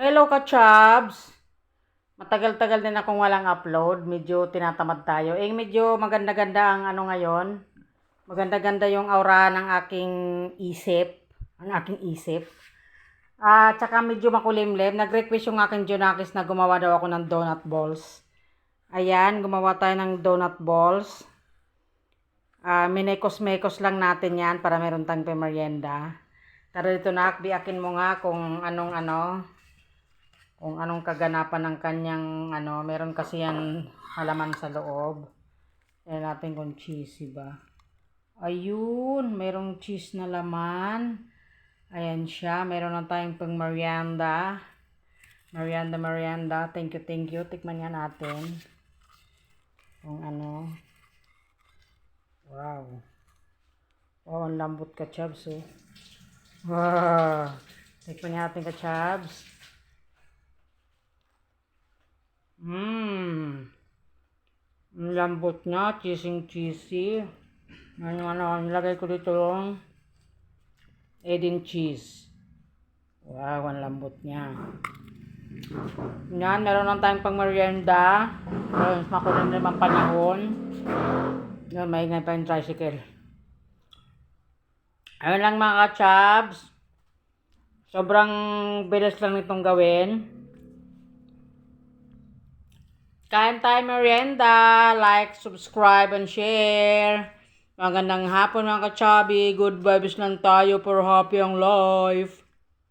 Hello ka-chubs! Matagal-tagal din akong walang upload. Medyo tinatamad tayo. Medyo maganda-ganda ang ano ngayon. Maganda-ganda yung aura ng aking isip. Ang aking isip. Tsaka medyo makulimlim. Nag-request yung aking Junakis na gumawa daw ako ng donut balls. Ayan, gumawa tayo ng donut balls. Minekos-mekos lang natin yan para meron tayong pamerienda. Tara dito na, biakin mo nga kung anong kaganapan ng kanyang meron kasi yan halaman sa loob. Tignan natin kung cheesy ba. Ayun, merong cheese na laman. Ayan siya, meron na tayong pang merienda. Merienda. Thank you. Tikman nga natin. Kung ano. Wow. Oh, ang lambot ka, Chubs, oh. Wow. Tikman natin ka, Chubs. Ang lambot niya, cheesy. Nilagay ko dito yung Edin cheese. Wow, ang lambot niya. Yan, meron lang tayong pang merienda. Mas makulim naman panahon. Yan, maingay pa yung tricycle. Ayun lang mga ka-chubs. Sobrang bilis lang itong gawin. Kain tayo merienda. Like, subscribe, and share. Magandang hapon mga ka-chubby. Good vibes lang tayo for happy ang life.